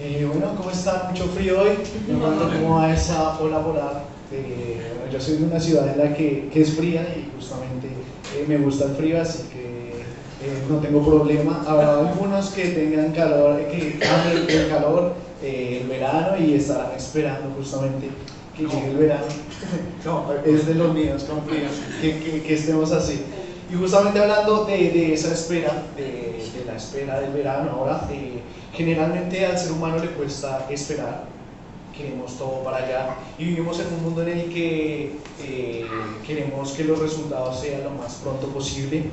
Bueno, ¿cómo están? Mucho frío hoy. Me pregunto cómo va esa ola polar. Bueno, yo soy de una ciudad en la que es fría y justamente me gusta el frío, así que no tengo problema. Habrá algunos que tengan calor, que amen el calor, el verano y estarán esperando justamente que llegue el verano. No, es de los míos, con frío, que estemos así. Y justamente hablando de esa espera, de la espera del verano ahora, generalmente al ser humano le cuesta esperar, queremos todo para allá y vivimos en un mundo en el que queremos que los resultados sean lo más pronto posible,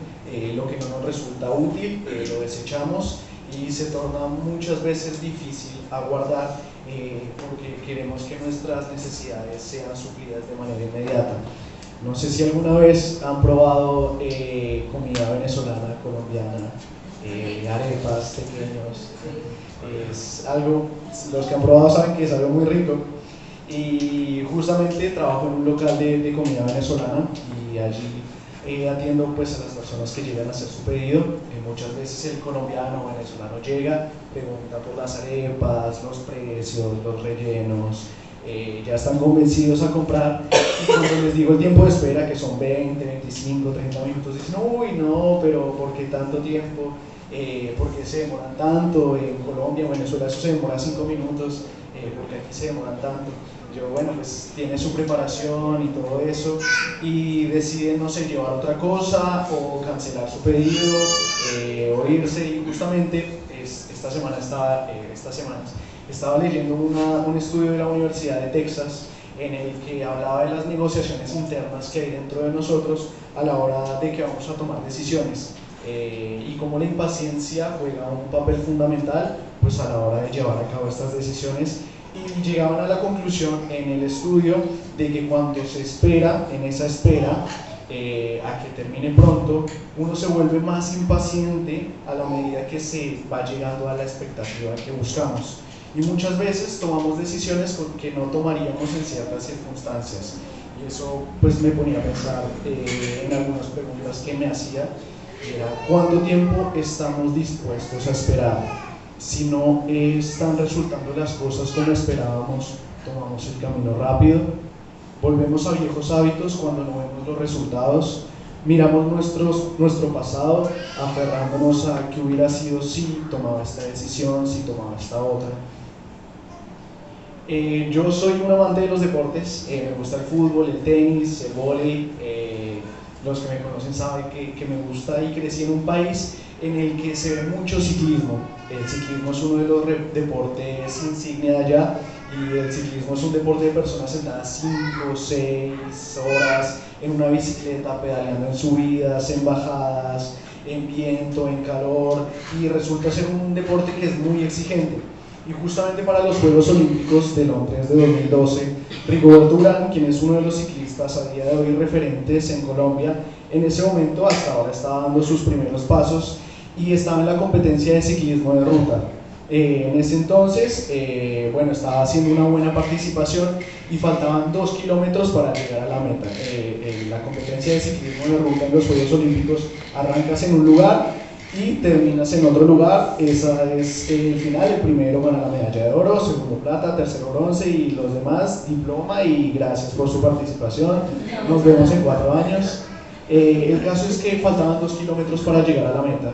lo que no nos resulta útil lo desechamos y se torna muchas veces difícil aguardar porque queremos que nuestras necesidades sean suplidas de manera inmediata. No sé si alguna vez han probado comida venezolana, colombiana, arepas pequeños. Es algo, los que han probado saben que es algo muy rico. Y justamente trabajo en un local de comida venezolana y allí atiendo pues a las personas que llegan a hacer su pedido. Muchas veces el colombiano o venezolano llega, pregunta por las arepas, los precios, los rellenos. Ya están convencidos a comprar y cuando les digo el tiempo de espera, que son 20, 25, 30 minutos, dicen, uy, no, pero ¿por qué tanto tiempo? ¿Por qué se demoran tanto? En Colombia, en Venezuela eso se demora 5 minutos, ¿por qué aquí se demoran tanto? Yo, bueno, pues tiene su preparación y todo eso y deciden, no sé, llevar otra cosa o cancelar su pedido o irse y justamente esta semana estas semanas estaba leyendo un estudio de la Universidad de Texas en el que hablaba de las negociaciones internas que hay dentro de nosotros a la hora de que vamos a tomar decisiones y cómo la impaciencia juega un papel fundamental pues a la hora de llevar a cabo estas decisiones y llegaban a la conclusión en el estudio de que cuando se espera, en esa espera a que termine pronto, uno se vuelve más impaciente a la medida que se va llegando a la expectativa que buscamos. Y muchas veces tomamos decisiones que no tomaríamos en ciertas circunstancias. Y eso pues me ponía a pensar en algunas preguntas que me hacía. Era, ¿cuánto tiempo estamos dispuestos a esperar? Si no están resultando las cosas como esperábamos, tomamos el camino rápido, volvemos a viejos hábitos cuando no vemos los resultados, miramos nuestro pasado, aferrándonos a que hubiera sido si tomaba esta decisión, si tomaba esta otra. Yo soy un amante de los deportes, me gusta el fútbol, el tenis, el vóley, los que me conocen saben que me gusta y crecí en un país en el que se ve mucho ciclismo. El ciclismo es uno de los deportes insignia de allá y el ciclismo es un deporte de personas sentadas 5, 6 horas en una bicicleta pedaleando en subidas, en bajadas, en viento, en calor y resulta ser un deporte que es muy exigente. Y justamente para los Juegos Olímpicos de Londres de 2012, Rigoberto Urán, quien es uno de los ciclistas a día de hoy referentes en Colombia, en ese momento hasta ahora estaba dando sus primeros pasos y estaba en la competencia de ciclismo de ruta. En ese entonces, bueno, estaba haciendo una buena participación y faltaban 2 kilómetros para llegar a la meta. La competencia de ciclismo de ruta en los Juegos Olímpicos arrancas en un lugar y terminas en otro lugar, esa es el final, el primero gana la medalla de oro, segundo plata, tercero bronce y los demás diploma y gracias por su participación, nos vemos en 4 años. El caso es que faltaban 2 kilómetros para llegar a la meta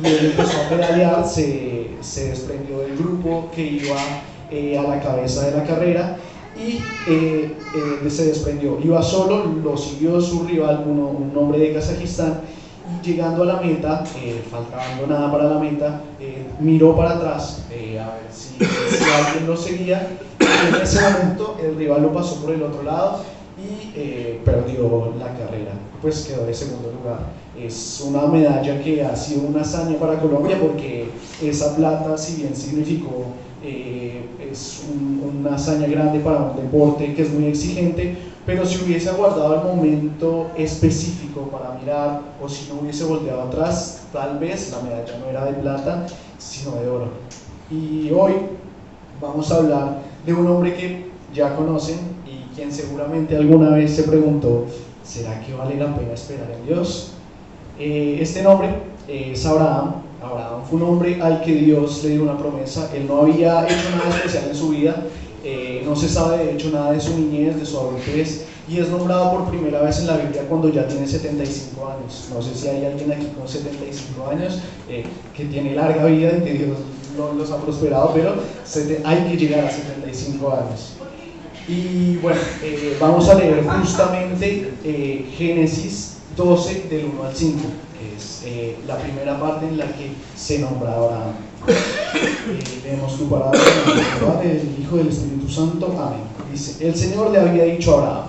y él empezó a pedalear, se desprendió del grupo que iba a la cabeza de la carrera y se desprendió, iba solo, lo siguió su rival, un hombre de Kazajistán. Y llegando a la meta, faltando nada para la meta, miró para atrás a ver si alguien lo seguía y en ese momento el rival lo pasó por el otro lado y perdió la carrera, pues quedó de segundo lugar. Es una medalla que ha sido una hazaña para Colombia porque esa plata, si bien significó es una hazaña grande para un deporte que es muy exigente, pero si hubiese aguardado el momento específico para mirar o si no hubiese volteado atrás, tal vez la medalla no era de plata, sino de oro. Y hoy vamos a hablar de un hombre que ya conocen y quien seguramente alguna vez se preguntó, ¿será que vale la pena esperar en Dios? Este nombre es Abraham Abraham fue un hombre al que Dios le dio una promesa. Él no había hecho nada especial en su vida, no se sabe de hecho nada de su niñez, de su adultez, y es nombrado por primera vez en la Biblia cuando ya tiene 75 años. No sé si hay alguien aquí con 75 años que tiene larga vida y que Dios los ha prosperado, pero hay que llegar a 75 años. Y bueno, vamos a leer justamente Génesis 12 del 1 al 5, que es la primera parte en la que se nombra a Abraham. Leemos tu palabra, en el Padre, del Hijo y del Espíritu Santo. Amén. Dice: el Señor le había dicho a Abraham: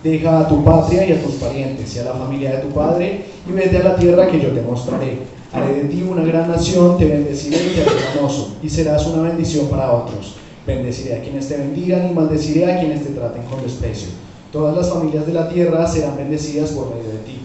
deja a tu patria y a tus parientes y a la familia de tu padre y vete a la tierra que yo te mostraré. Haré de ti una gran nación, te bendeciré y te haré famoso, y serás una bendición para otros. Bendeciré a quienes te bendigan y maldeciré a quienes te traten con desprecio. Todas las familias de la tierra serán bendecidas por medio de ti.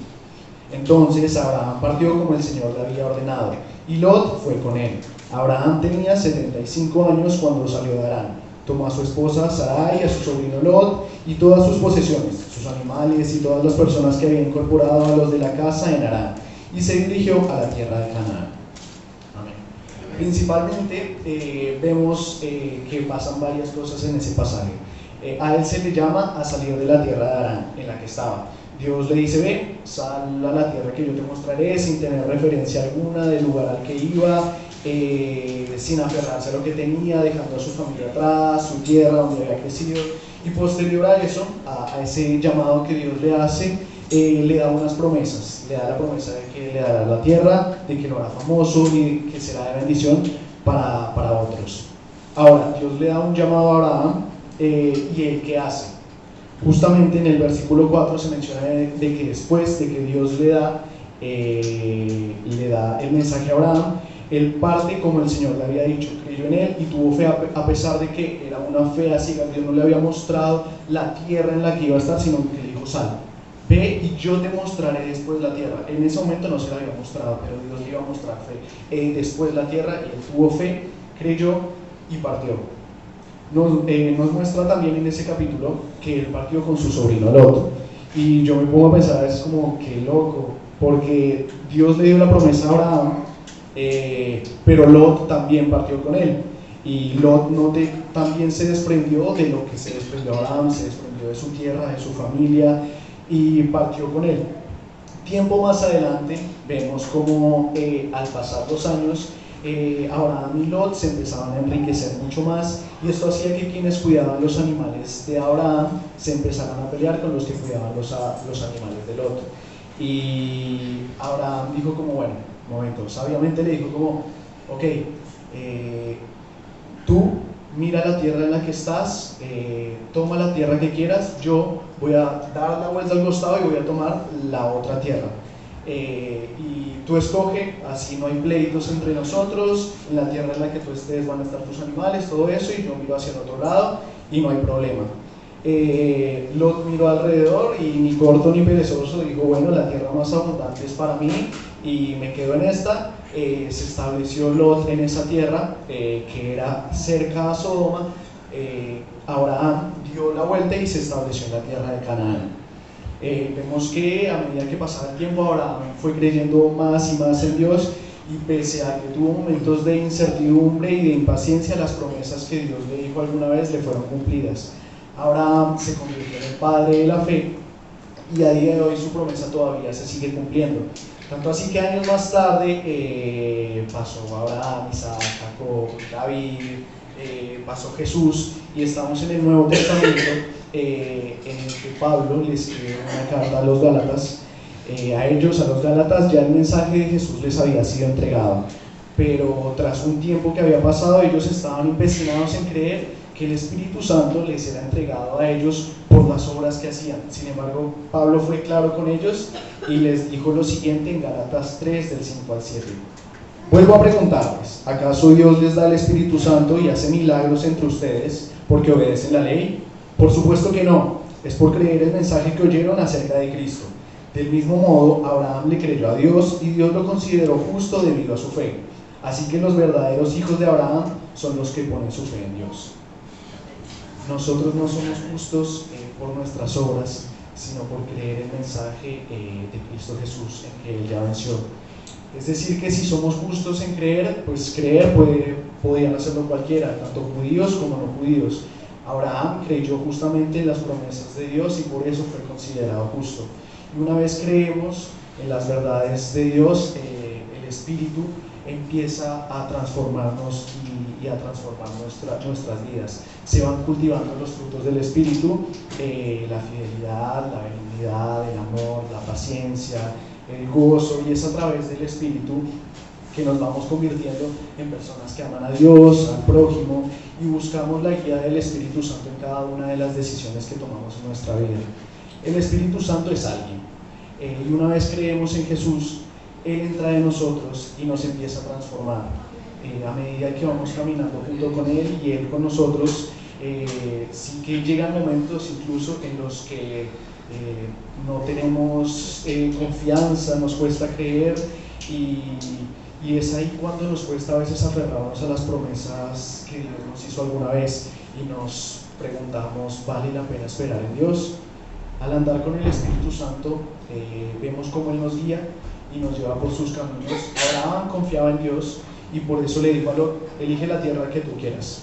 Entonces Abraham partió como el Señor le había ordenado, y Lot fue con él. Abraham tenía 75 años cuando salió de Harán. Tomó a su esposa Sarai, a su sobrino Lot y todas sus posesiones, sus animales y todas las personas que había incorporado a los de la casa en Harán, y se dirigió a la tierra de Canaán. Amén. Principalmente vemos que pasan varias cosas en ese pasaje. A él se le llama a salir de la tierra de Harán en la que estaba. Dios le dice: ve, sal a la tierra que yo te mostraré, sin tener referencia alguna del lugar al que iba, sin aferrarse a lo que tenía, dejando a su familia atrás, su tierra donde había crecido. Y posterior a eso, a ese llamado que Dios le hace, le da unas promesas. Le da la promesa de que le dará la tierra, de que lo hará famoso y que será de bendición para otros. Ahora, Dios le da un llamado a Abraham, y él ¿qué hace? Justamente en el versículo 4 se menciona de que después de que Dios le da el mensaje a Abraham, él parte como el Señor le había dicho, creyó en él y tuvo fe a pesar de que era una fe así. Dios no le había mostrado la tierra en la que iba a estar, sino que le dijo: sal, ve y yo te mostraré después la tierra. En ese momento no se la había mostrado, pero Dios le iba a mostrar fe después la tierra, y él tuvo fe, creyó y partió. Nos muestra también en ese capítulo que él partió con su sobrino Lot. Y yo me pongo a pensar, es como que loco, porque Dios le dio la promesa a Abraham, pero Lot también partió con él. Y Lot también se desprendió de lo que se desprendió Abraham, se desprendió de su tierra, de su familia, y partió con él. Tiempo más adelante vemos como al pasar los años, Abraham y Lot se empezaban a enriquecer mucho más, y esto hacía que quienes cuidaban los animales de Abraham se empezaran a pelear con los que cuidaban los animales de Lot. Y Abraham dijo como: bueno, un momento, sabiamente le dijo como: ok, tú mira la tierra en la que estás, toma la tierra que quieras, yo voy a dar la vuelta al costado y voy a tomar la otra tierra. Y tú escoge, así no hay pleitos entre nosotros, en la tierra en la que tú estés van a estar tus animales, todo eso, y yo miro hacia el otro lado y no hay problema. Lot miró alrededor y ni corto ni perezoso dijo: bueno, la tierra más abundante es para mí y me quedo en esta. Se estableció Lot en esa tierra, que era cerca a Sodoma. Abraham dio la vuelta y se estableció en la tierra de Canaán. Vemos que a medida que pasaba el tiempo, Abraham fue creyendo más y más en Dios, y pese a que tuvo momentos de incertidumbre y de impaciencia, las promesas que Dios le dijo alguna vez le fueron cumplidas. Abraham se convirtió en el padre de la fe, y a día de hoy su promesa todavía se sigue cumpliendo. Tanto así que años más tarde pasó Abraham, Isaac, Jacob, David, pasó Jesús, y estamos en el Nuevo Testamento, en el que Pablo le escribe una carta a los Gálatas. A los Gálatas, ya el mensaje de Jesús les había sido entregado, pero tras un tiempo que había pasado, ellos estaban empecinados en creer que el Espíritu Santo les era entregado a ellos por las obras que hacían. Sin embargo, Pablo fue claro con ellos y les dijo lo siguiente en Gálatas 3, del 5 al 7. Vuelvo a preguntarles: ¿acaso Dios les da el Espíritu Santo y hace milagros entre ustedes porque obedecen la ley? Por supuesto que no, es por creer el mensaje que oyeron acerca de Cristo. Del mismo modo, Abraham le creyó a Dios y Dios lo consideró justo debido a su fe. Así que los verdaderos hijos de Abraham son los que ponen su fe en Dios. Nosotros no somos justos por nuestras obras, sino por creer el mensaje de Cristo Jesús, en que Él ya venció. Es decir, que si somos justos en creer, pues podían hacerlo cualquiera, tanto judíos como no judíos. Abraham creyó justamente en las promesas de Dios y por eso fue considerado justo. Y una vez creemos en las verdades de Dios, el Espíritu empieza a transformarnos y a transformar nuestras vidas. Se van cultivando los frutos del Espíritu, la fidelidad, la benignidad, el amor, la paciencia, el gozo, y es a través del Espíritu que nos vamos convirtiendo en personas que aman a Dios, al prójimo, y buscamos la guía del Espíritu Santo en cada una de las decisiones que tomamos en nuestra vida. El Espíritu Santo es alguien, y una vez creemos en Jesús, Él entra en nosotros y nos empieza a transformar. A medida que vamos caminando junto con Él y Él con nosotros, sí que llegan momentos incluso en los que no tenemos confianza, nos cuesta creer, y es ahí cuando nos cuesta a veces aferrarnos a las promesas que Dios nos hizo alguna vez y nos preguntamos, ¿vale la pena esperar en Dios? Al andar con el Espíritu Santo, vemos cómo Él nos guía y nos lleva por sus caminos. Abraham confiaba en Dios y por eso le dijo a Lot: elige la tierra que tú quieras,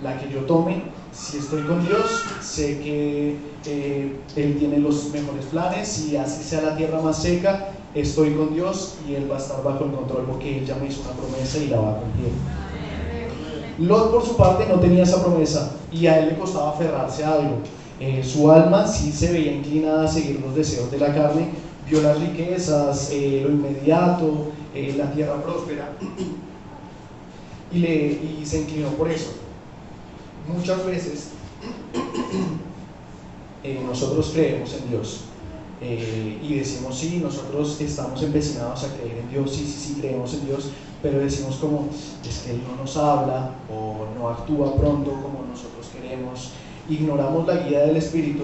la que yo tome. Si estoy con Dios, sé que Él tiene los mejores planes, y así sea la tierra más seca, estoy con Dios y Él va a estar bajo el control, porque Él ya me hizo una promesa y la va a cumplir. Lot, por su parte, no tenía esa promesa y a él le costaba aferrarse a algo. Su alma sí se veía inclinada a seguir los deseos de la carne, vio las riquezas, lo inmediato, la tierra próspera, y se inclinó por eso. Muchas veces nosotros creemos en Dios, y decimos: sí, nosotros estamos empecinados a creer en Dios, sí, creemos en Dios, pero decimos como: es que Él no nos habla o no actúa pronto como nosotros queremos. Ignoramos la guía del Espíritu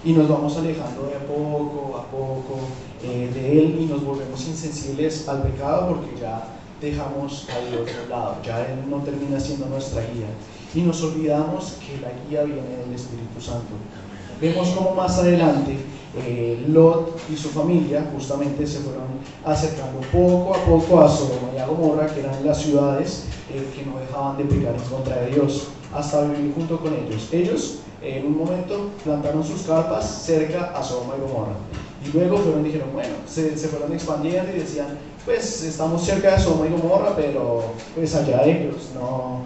y nos vamos alejando de poco a poco de Él, y nos volvemos insensibles al pecado porque ya dejamos a Dios de un lado, ya Él no termina siendo nuestra guía, y nos olvidamos que la guía viene del Espíritu Santo. Vemos como más adelante Lot y su familia justamente se fueron acercando poco a poco a Sodoma y a Gomorra, que eran las ciudades que no dejaban de pecar en contra de Dios, hasta vivir junto con ellos. Ellos en un momento plantaron sus carpas cerca a Sodoma y Gomorra, y luego dijeron, bueno, se fueron expandiendo y decían: pues estamos cerca de Sodoma y Gomorra, pero pues allá ellos no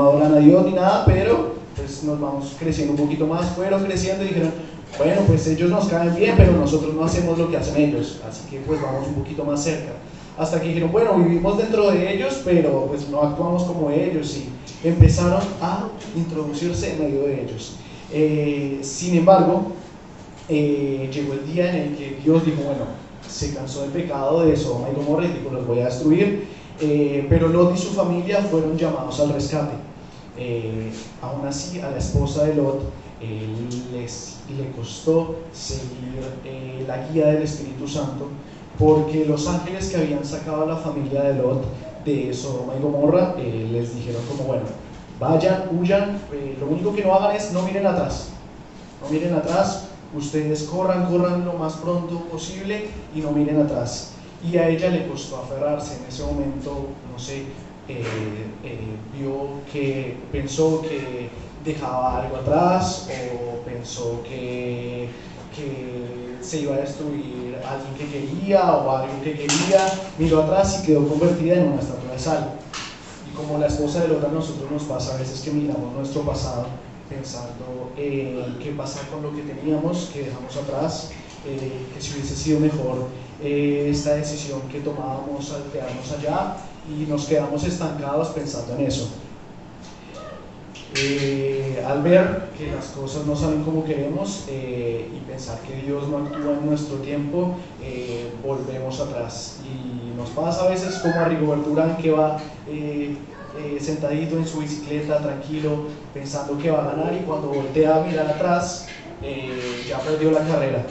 adoran a Dios ni nada, pero pues nos vamos creciendo un poquito más. Fueron creciendo y dijeron: bueno, pues ellos nos caen bien, pero nosotros no hacemos lo que hacen ellos, así que pues vamos un poquito más cerca. Hasta que dijeron: bueno, vivimos dentro de ellos, pero pues no actuamos como ellos, y empezaron a introducirse en medio de ellos. Sin embargo, llegó el día en el que Dios dijo: bueno, se cansó del pecado de Sodoma y Gomorra y dijo: los voy a destruir. Pero Lot y su familia fueron llamados al rescate. Aún así, a la esposa de Lot le costó seguir la guía del Espíritu Santo, porque los ángeles que habían sacado a la familia de Lot de Sodoma y Gomorra les dijeron como: bueno, vayan, huyan, lo único que no hagan es no miren atrás, ustedes corran lo más pronto posible y no miren atrás. Y a ella le costó aferrarse en ese momento, no sé, pensó que dejaba algo atrás, o pensó que se iba a destruir a alguien que quería o algo que quería, miró atrás y quedó convertida en una estatua de sal. Y como la esposa de Lot, a nosotros nos pasa a veces que miramos nuestro pasado pensando qué pasa con lo que teníamos, que dejamos atrás, que si hubiese sido mejor esta decisión que tomábamos al quedarnos allá, y nos quedamos estancados pensando en eso. Al ver que las cosas no salen como queremos, y pensar que Dios no actúa en nuestro tiempo, volvemos atrás, y nos pasa a veces como a Rigoberto Urán, que va sentadito en su bicicleta tranquilo pensando que va a ganar, y cuando voltea a mirar atrás ya perdió la carrera,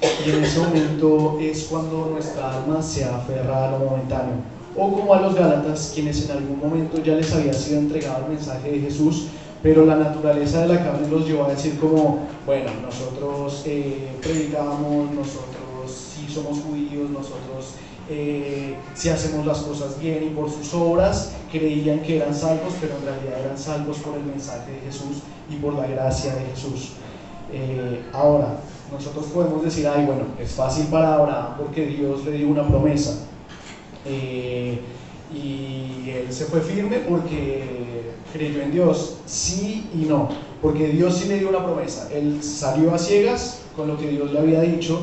y en ese momento es cuando nuestra alma se aferra a lo momentáneo. O como a los Gálatas, quienes en algún momento ya les había sido entregado el mensaje de Jesús, pero la naturaleza de la carne los llevó a decir como, bueno, nosotros predicamos, nosotros sí somos judíos, nosotros si hacemos las cosas bien, y por sus obras creían que eran salvos, pero en realidad eran salvos por el mensaje de Jesús y por la gracia de Jesús. Ahora, nosotros podemos decir, ay, bueno, es fácil para Abraham porque Dios le dio una promesa, y él se fue firme porque creyó en Dios. Sí y no, porque Dios sí le dio una promesa. Él salió a ciegas con lo que Dios le había dicho,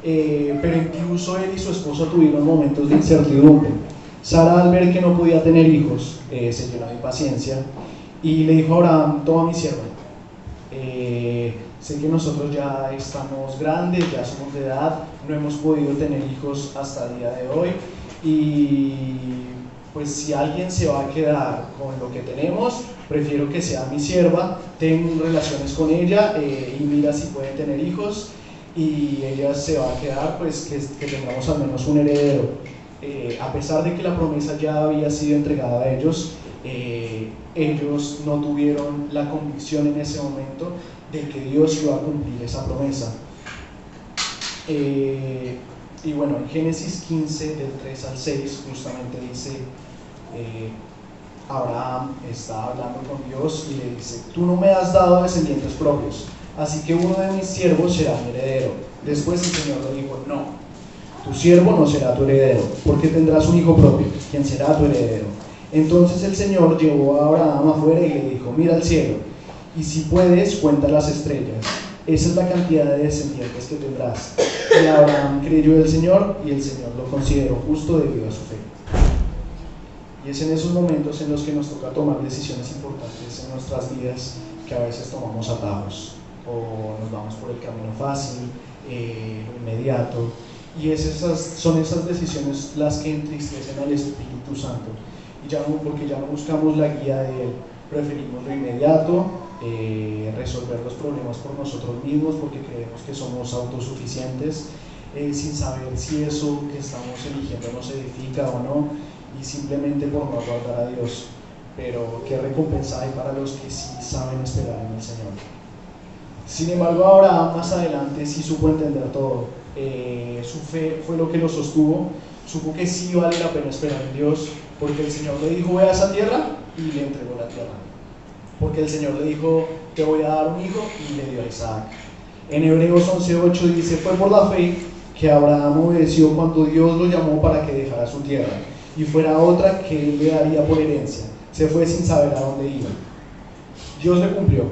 pero incluso él y su esposa tuvieron momentos de incertidumbre. Sara, al ver que no podía tener hijos, se llenó de impaciencia y le dijo a Abraham: toma mi sierva, sé que nosotros ya estamos grandes, ya somos de edad, no hemos podido tener hijos hasta el día de hoy, y pues si alguien se va a quedar con lo que tenemos, prefiero que sea mi sierva, ten relaciones con ella, y mira si puede tener hijos, y ella se va a quedar, pues que tengamos al menos un heredero. A pesar de que la promesa ya había sido entregada a ellos, ellos no tuvieron la convicción en ese momento de que Dios iba a cumplir esa promesa. Y bueno, en Génesis 15, del 3 al 6, justamente dice, Abraham está hablando con Dios y le dice: tú no me has dado descendientes propios, así que uno de mis siervos será mi heredero. Después el Señor le dijo: no, tu siervo no será tu heredero, porque tendrás un hijo propio, quien será tu heredero. Entonces el Señor llevó a Abraham afuera y le dijo: mira al cielo, y si puedes, cuenta las estrellas. Esa es la cantidad de descendientes que tendrás. Y Abraham creyó al Señor, y el Señor lo consideró justo debido a su fe. Y es en esos momentos en los que nos toca tomar decisiones importantes en nuestras vidas, que a veces tomamos atajos, o nos vamos por el camino fácil, lo inmediato, y son esas decisiones las que entristecen al Espíritu Santo, porque ya no buscamos la guía de Él, preferimos lo inmediato, resolver los problemas por nosotros mismos, porque creemos que somos autosuficientes, sin saber si eso que estamos eligiendo nos edifica o no, y simplemente por no aguardar a Dios. Pero qué recompensa hay para los que sí saben esperar en el Señor. Sin embargo, Abraham más adelante sí supo entender todo. Su fe fue lo que lo sostuvo. Supo que sí vale la pena esperar en Dios, porque el Señor le dijo: ve a esa tierra, y le entregó la tierra. Porque el Señor le dijo: te voy a dar un hijo, y le dio a Isaac. En Hebreos 11:8 dice: fue por la fe que Abraham obedeció cuando Dios lo llamó para que dejara su tierra y fuera otra que él le daría por herencia. Se fue sin saber a dónde iba. Dios le cumplió,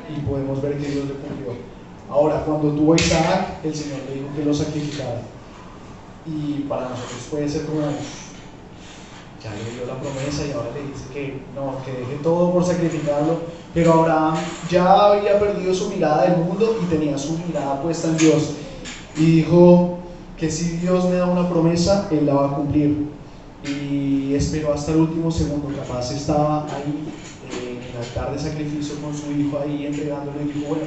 y podemos ver que Dios le cumplió. Ahora, cuando tuvo a Isaac, el Señor le dijo que lo sacrificara, y para nosotros puede ser como: ya le dio la promesa y ahora le dice que no, que deje todo por sacrificarlo. Pero Abraham ya había perdido su mirada del mundo y tenía su mirada puesta en Dios, y dijo que si Dios me da una promesa, Él la va a cumplir. Y esperó hasta el último segundo. Capaz estaba ahí en el altar de sacrificio con su hijo ahí entregándolo, y dijo: bueno,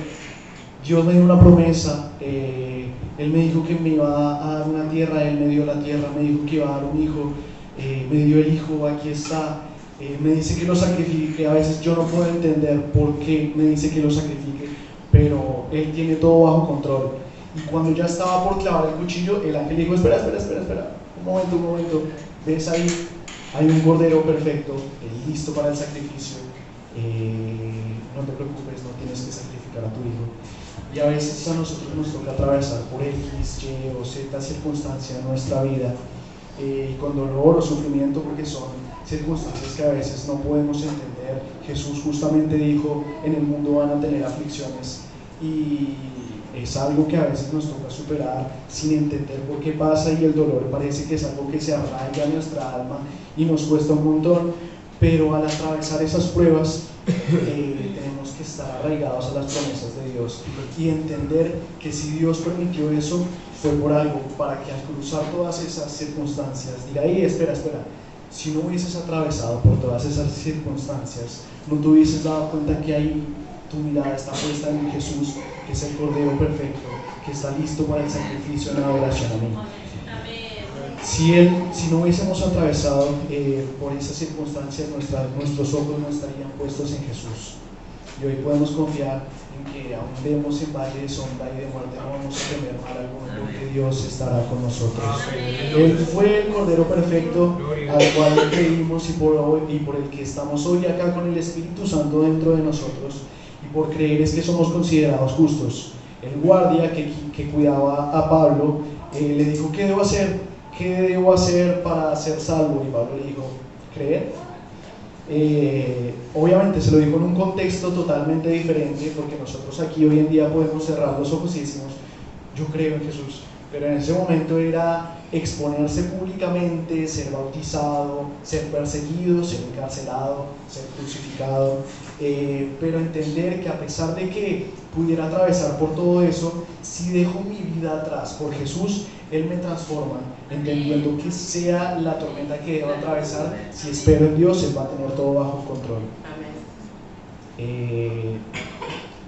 Dios me dio una promesa, Él me dijo que me iba a dar una tierra, Él me dio la tierra, me dijo que iba a dar un hijo, me dio el hijo, aquí está, me dice que lo sacrifique. A veces yo no puedo entender por qué me dice que lo sacrifique, pero Él tiene todo bajo control. Y cuando ya estaba por clavar el cuchillo, el ángel dijo: espera, un momento, ves ahí, hay un cordero perfecto, listo para el sacrificio, no te preocupes, no tienes que sacrificar a tu hijo. Y a veces a nosotros nos toca atravesar por X, Y o Z circunstancia en nuestra vida, con dolor o sufrimiento, porque son circunstancias que a veces no podemos entender. Jesús justamente dijo: en el mundo van a tener aflicciones, y es algo que a veces nos toca superar sin entender por qué pasa, y el dolor parece que es algo que se arraiga en nuestra alma y nos cuesta un montón. Pero al atravesar esas pruebas, tenemos que estar arraigados a las promesas de Dios y entender que si Dios permitió eso, fue por algo, para que al cruzar todas esas circunstancias, diga: ahí, espera, si no hubieses atravesado por todas esas circunstancias, no te hubieses dado cuenta que ahí tu mirada está puesta en Jesús, que es el Cordero perfecto, que está listo para el sacrificio en adoración a mí. Si no hubiésemos atravesado por esas circunstancias, nuestros ojos no estarían puestos en Jesús. y hoy podemos confiar en que aún vemos en valle de sombra y de muerte, no vamos a temer mal alguno, porque Dios estará con nosotros. Él fue el Cordero perfecto al cual creímos y por el que estamos hoy acá con el Espíritu Santo dentro de nosotros, y por creer es que somos considerados justos. El guardia que cuidaba a Pablo le dijo: ¿qué debo hacer? ¿Qué debo hacer para ser salvo? Y Pablo le dijo: creer. Obviamente se lo dijo en un contexto totalmente diferente, porque nosotros aquí hoy en día podemos cerrar los ojos y decimos: yo creo en Jesús, pero en ese momento era exponerse públicamente, ser bautizado, ser perseguido, ser encarcelado, ser crucificado, pero entender que a pesar de que pudiera atravesar por todo eso, si dejo mi vida atrás por Jesús, Él me transforma, entendiendo que sea la tormenta que debo atravesar, si espero en Dios, Él va a tener todo bajo control.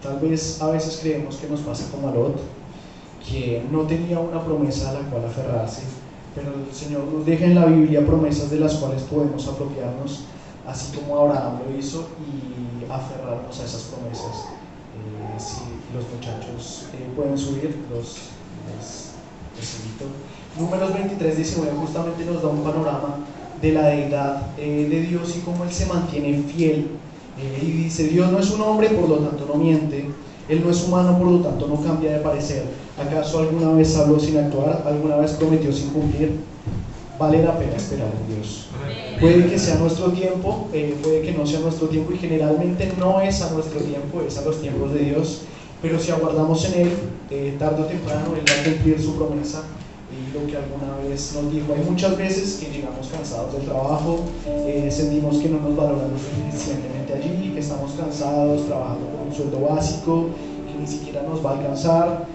Tal vez a veces creemos que nos pasa como a Lot, que no tenía una promesa a la cual aferrarse, pero el Señor nos deja en la Biblia promesas de las cuales podemos apropiarnos, así como Abraham lo hizo, y aferrarnos a esas promesas. Si los muchachos pueden subir, les invito. Números 23-19 justamente nos da un panorama de la deidad de Dios y cómo Él se mantiene fiel. Y dice: Dios no es un hombre, por lo tanto no miente. Él no es humano, por lo tanto no cambia de parecer. ¿Acaso alguna vez habló sin actuar? ¿Alguna vez prometió sin cumplir? Vale la pena esperar en Dios. Puede que sea nuestro tiempo, puede que no sea nuestro tiempo, y generalmente no es a nuestro tiempo, es a los tiempos de Dios. Pero si aguardamos en Él, tarde o temprano Él va a cumplir su promesa y lo que alguna vez nos dijo. Hay muchas veces que llegamos cansados del trabajo, sentimos que no nos valoran lo suficientemente allí, que estamos cansados trabajando con un sueldo básico, que ni siquiera nos va a alcanzar,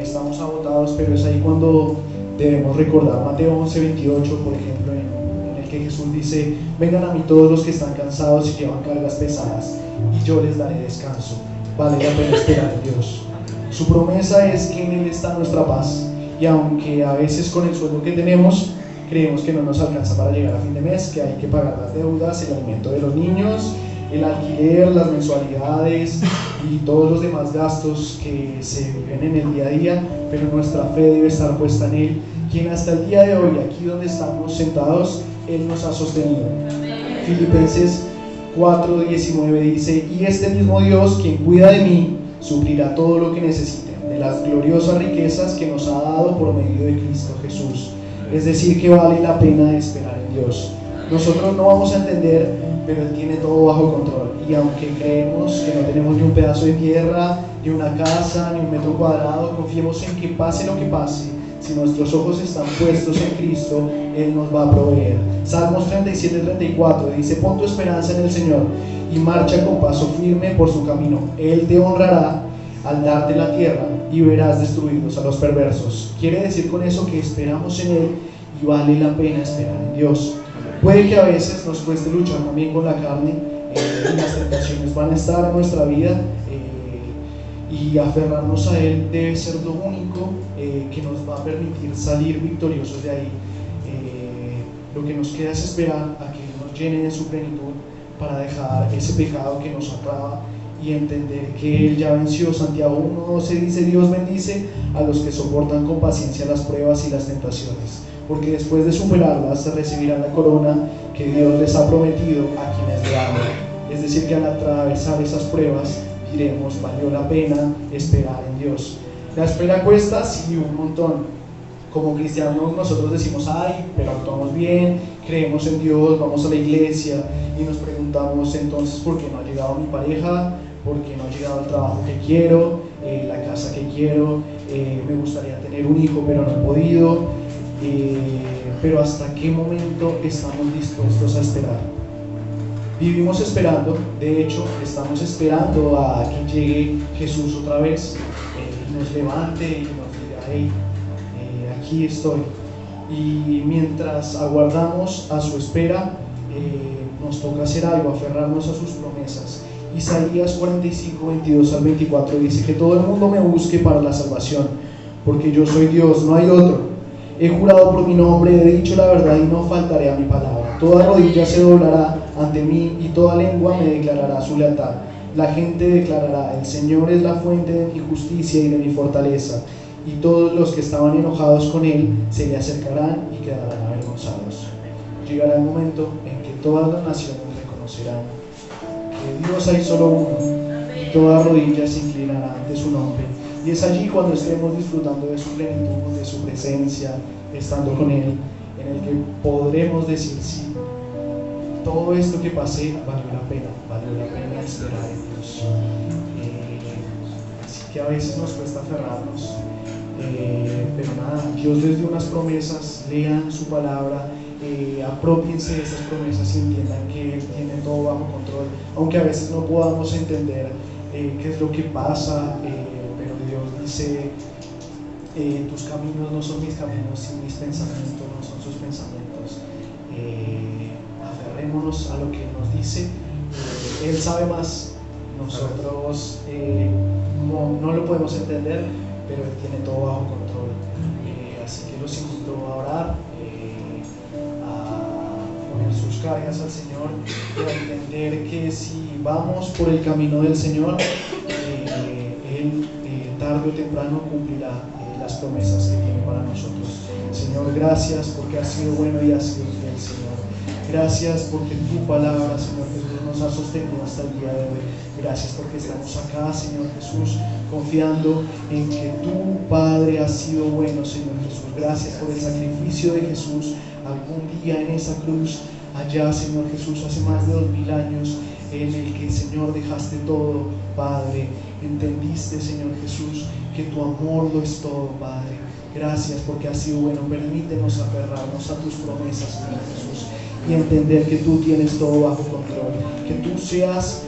estamos agotados, pero es ahí cuando debemos recordar Mateo 11:28, por ejemplo, en el que Jesús dice: vengan a mí todos los que están cansados y llevan cargas pesadas, y yo les daré descanso. Vale la pena esperar en Dios. Su promesa es que en Él está nuestra paz, y aunque a veces con el sueldo que tenemos creemos que no nos alcanza para llegar a fin de mes, que hay que pagar las deudas, el alimento de los niños, el alquiler, las mensualidades y todos los demás gastos que se viven en el día a día, pero nuestra fe debe estar puesta en Él, quien hasta el día de hoy, aquí donde estamos sentados, Él nos ha sostenido. Filipenses 4:19 dice: y este mismo Dios, quien cuida de mí, suplirá todo lo que necesiten de las gloriosas riquezas que nos ha dado por medio de Cristo Jesús. Es decir, que vale la pena esperar en Dios. Nosotros no vamos a entender, pero Él tiene todo bajo control, y aunque creemos que no tenemos ni un pedazo de tierra, ni una casa, ni un metro cuadrado, confiemos en que pase lo que pase, si nuestros ojos están puestos en Cristo, Él nos va a proveer. Salmos 37:34 dice: pon tu esperanza en el Señor y marcha con paso firme por su camino. Él te honrará al darte la tierra y verás destruidos a los perversos. Quiere decir con eso que esperamos en Él y vale la pena esperar en Dios. Puede que a veces nos cueste luchar también con la carne, y las tentaciones van a estar en nuestra vida, y aferrarnos a Él debe ser lo único que nos va a permitir salir victoriosos de ahí. Lo que nos queda es esperar a que Él nos llene de su plenitud para dejar ese pecado que nos atrapa y entender que Él ya venció. Santiago 1:12 dice: Dios bendice a los que soportan con paciencia las pruebas y las tentaciones, porque después de superarlas recibirán la corona que Dios les ha prometido a quienes le aman. Es decir, que al atravesar esas pruebas diremos: valió la pena esperar en Dios. La espera cuesta, sí, un montón. Como cristianos nosotros decimos: ay, pero actuamos bien, creemos en Dios, vamos a la iglesia, y nos preguntamos entonces: ¿por qué no ha llegado mi pareja? ¿Por qué no ha llegado el trabajo que quiero? La casa que quiero, me gustaría tener un hijo pero no he podido. Pero ¿hasta qué momento estamos dispuestos a esperar? Vivimos esperando, de hecho estamos esperando a que llegue Jesús otra vez, y nos levante y nos diga: hey, aquí estoy. Y mientras aguardamos a su espera, nos toca hacer algo, aferrarnos a sus promesas. Isaías 45:22-24 dice: que todo el mundo me busque para la salvación, porque yo soy Dios, no hay otro. He jurado por mi nombre, he dicho la verdad y no faltaré a mi palabra. Toda rodilla se doblará ante mí y toda lengua me declarará su lealtad. La gente declarará: el Señor es la fuente de mi justicia y de mi fortaleza, y todos los que estaban enojados con él se le acercarán y quedarán avergonzados. Llegará el momento en que todas las naciones reconocerán que Dios hay solo uno, y toda rodilla se inclinará ante su nombre. Y es allí cuando estemos disfrutando de su plenitud, de su presencia, estando con Él, en el que podremos decir: sí, todo esto que pasé valió la pena esperar en Dios. Así que a veces nos cuesta aferrarnos, pero nada, Dios les dio unas promesas. Lean su palabra, apropiense de esas promesas y entiendan que Él tiene todo bajo control, aunque a veces no podamos entender qué es lo que pasa, pero Dios dice: tus caminos no son mis caminos y mis pensamientos no son sus pensamientos. Aferrémonos a lo que Él nos dice. Él sabe más, nosotros no lo podemos entender, pero Él tiene todo bajo control. Así que los invito a orar, a poner sus cargas al Señor y a entender que si vamos por el camino del Señor, Él tarde o temprano cumplirá las promesas que tiene para nosotros. Señor, gracias porque has sido bueno y has sido fiel, Señor. Gracias porque tu palabra, Señor Jesús, nos ha sostenido hasta el día de hoy. Gracias porque estamos acá, Señor Jesús, confiando en que tu Padre ha sido bueno, Señor Jesús. Gracias por el sacrificio de Jesús algún día en esa cruz, allá, Señor Jesús, hace más de 2000 años, en el que, Señor, dejaste todo, Padre. Entendiste, Señor Jesús, que tu amor lo es todo, Padre. Gracias porque has sido bueno. Permítenos aferrarnos a tus promesas, Señor Jesús, y entender que tú tienes todo bajo control. Que tú seas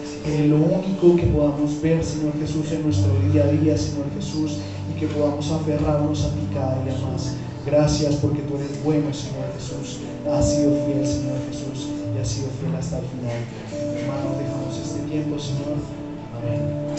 lo único que podamos ver, Señor Jesús, en nuestro día a día, Señor Jesús, y que podamos aferrarnos a ti cada día más. Gracias porque tú eres bueno, Señor Jesús. Has sido fiel, Señor Jesús, y has sido fiel hasta el final. Hermanos, dejamos este tiempo, Señor. Amén.